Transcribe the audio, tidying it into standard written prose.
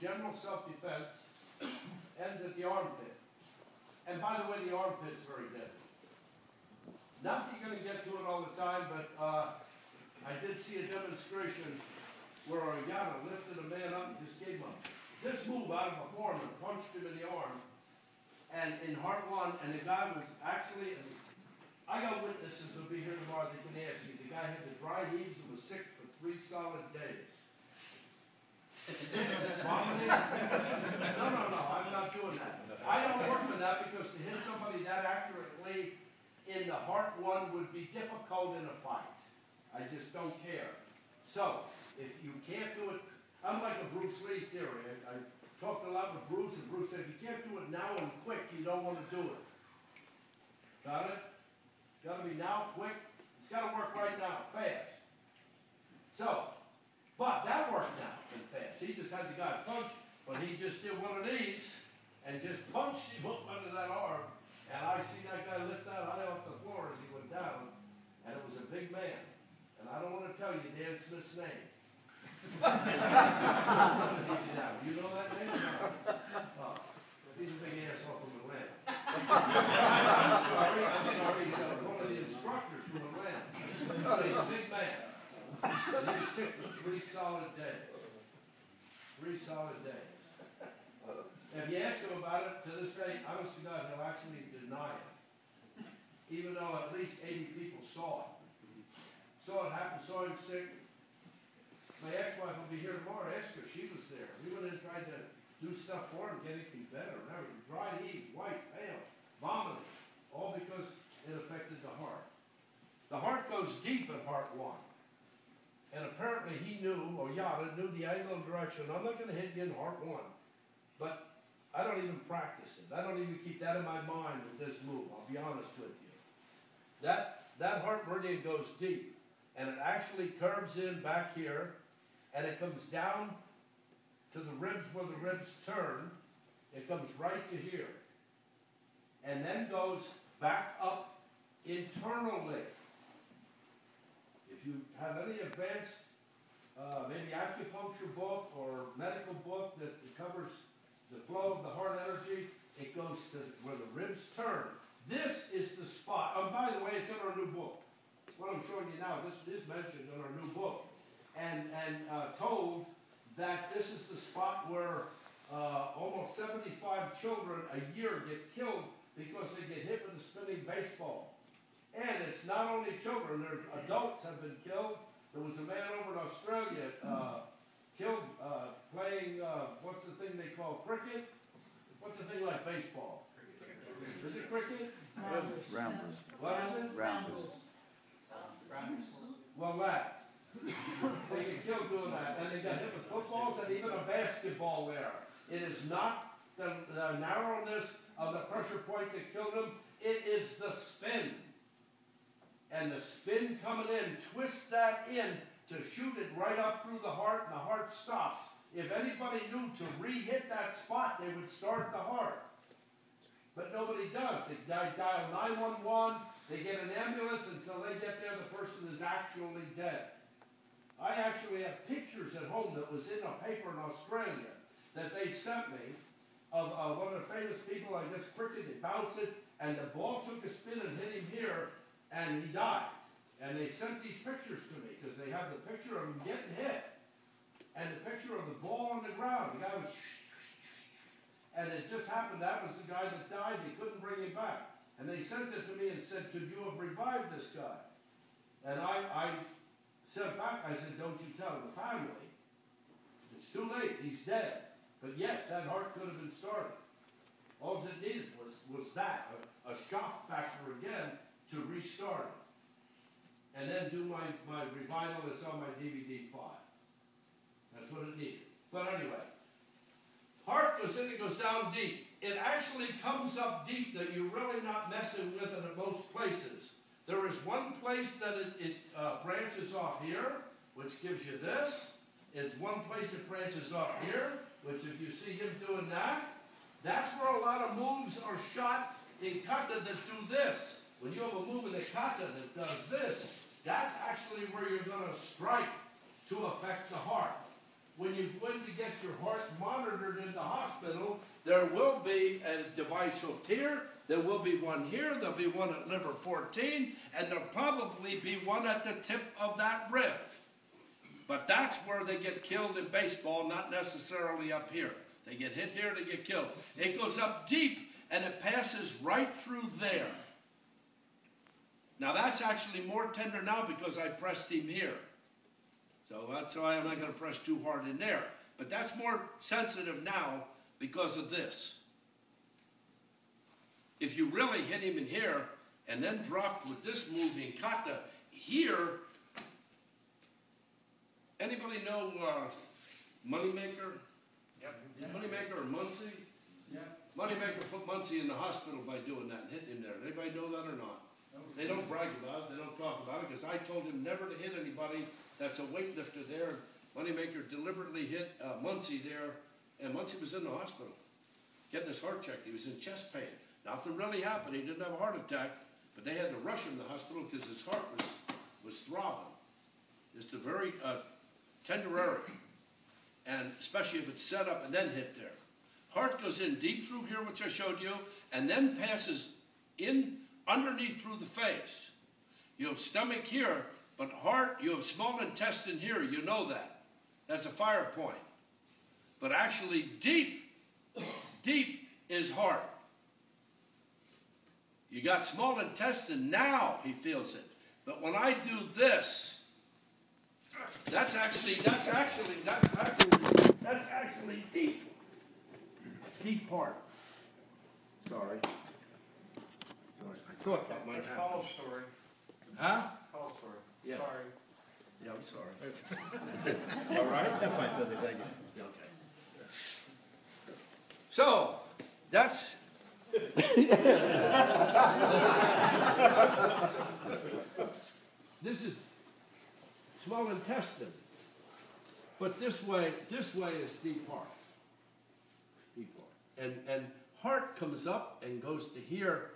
general self-defense ends at the armpit. And by the way, the armpit's very deadly. Not that you're going to get to it all the time, but I did see a demonstration where a Yada lifted a man up and just gave him this move out of a form and punched him in the arm. And in Heart 1, and the guy was actually, I got witnesses who'll be here tomorrow that can ask me. The guy had the dry heaves and was sick for 3 solid days. Vomiting? No, I'm not doing that. I don't work for that because to hit somebody that accurately in the Heart 1 would be difficult in a fight. I just don't care. So, if you can't do it, I'm like a Bruce Lee theory. I talked a lot with Bruce, and Bruce said, if you can't do it now and quick, you don't want to do it. Got it? It's got to be now, quick. It's got to work right now, fast. So, but that worked now and fast. He just had the guy punch, but he just did one of these and just punched him up under that arm. And I see that guy lift that high off the floor as he went down, and it was a big man. And I don't want to tell you Dan Smith's name. You know that name? No. Oh, he's a big asshole from Atlanta. I'm sorry. He's one of the instructors from Atlanta. But he's a big man. And he was sick for 3 solid days. 3 solid days. If you ask him about it, to this day, honest to God, he'll actually deny it. Even though at least 80 people saw it. Saw it happen, saw him sick. My ex-wife will be here tomorrow. Ask her, she was there. We went in and tried to do stuff for him, get anything better. Remember, dry heaves, white, pale, vomiting, all because it affected the heart. The heart goes deep in Heart 1. And apparently he knew, or Yada knew the angle and direction. I'm not going to hit you in Heart 1. But I don't even practice it. I don't even keep that in my mind with this move. I'll be honest with you. That heart meridian goes deep. And it actually curves in back here. And it comes down to the ribs where the ribs turn. It comes right to here. And then goes back up internally. If you have any advanced, maybe acupuncture book or medical book that covers the flow of the heart energy, it goes to where the ribs turn. This is the spot. Oh, by the way, it's in our new book. What I'm showing you now, this is mentioned in our new book. And told that this is the spot where almost 75 children a year get killed because they get hit with a spinning baseball. And it's not only children, there's adults have been killed. There was a man over in Australia killed playing, what's the thing they call cricket? What's the thing like baseball? Is it cricket? Rounders. What is it? Rounders. Well, that. They get killed doing that. And they got hit with footballs and even a basketball there. It is not the narrowness of the pressure point that killed him. It is the spin. And the spin coming in twists that in to shoot it right up through the heart, and the heart stops. If anybody knew to re-hit that spot, they would start the heart. But nobody does. They dial 911, they get an ambulance, until they get there, the person is actually dead. I actually have pictures at home that was in a paper in Australia that they sent me of one of the famous people. I guess cricket, they bounced it, and the ball took a spin and hit him here, and he died. And they sent these pictures to me because they have the picture of him getting hit and the picture of the ball on the ground. The guy was and it just happened that was the guy that died. They couldn't bring him back. And they sent it to me and said, could you have revived this guy? And I sent back, I said, don't you tell the family. It's too late. He's dead. But yes, that heart could have been started. All it needed was that, a shock factor again to restart it. And then do my revival that's on my DVD file. That's what it needed. But anyway, heart goes in, it goes down deep. It actually comes up deep that you're really not messing with it at most places. There is one place that it branches off here, which gives you this. It's one place it branches off here, which if you see him doing that, that's where a lot of moves are shot in kata that do this. When you have a move in the kata that does this, that's actually where you're going to strike to affect the heart. when you go in to get your heart monitored in the hospital, there will be a device hooked here, there will be one here, there'll be one at liver 14, and there'll probably be one at the tip of that rib. But that's where they get killed in baseball, not necessarily up here. They get hit here, they get killed. It goes up deep, and it passes right through there. Now that's actually more tender now because I pressed him here. So that's why I'm not going to press too hard in there. But that's more sensitive now because of this. If you really hit him in here and then dropped with this moving kata here, anybody know Moneymaker? Yep. Moneymaker or Muncie? Yeah. Moneymaker put Muncie in the hospital by doing that and hitting him there. Anybody know that or not? They don't brag about it. They don't talk about it because I told him never to hit anybody that's a weightlifter there. Moneymaker deliberately hit Muncie there, and Muncie was in the hospital getting his heart checked. He was in chest pain. Nothing really happened. He didn't have a heart attack, but they had to rush him to the hospital because his heart was throbbing. It's a very tender area, and especially if it's set up and then hit there. Heart goes in deep through here, which I showed you, and then passes in underneath through the face. You have stomach here, but heart, you have small intestine here. You know that. That's a fire point. But actually deep is heart. You got small intestine, now he feels it. But when I do this, that's actually deep. Deep part. Sorry. I thought that might happen. Call story. Huh? Call story. Yeah. Sorry. Yeah, I'm sorry. All right? That's fine, Susie, thank you. Okay. So, that's... This is small intestine. But this way is deep heart. Deep heart. And heart comes up and goes to here,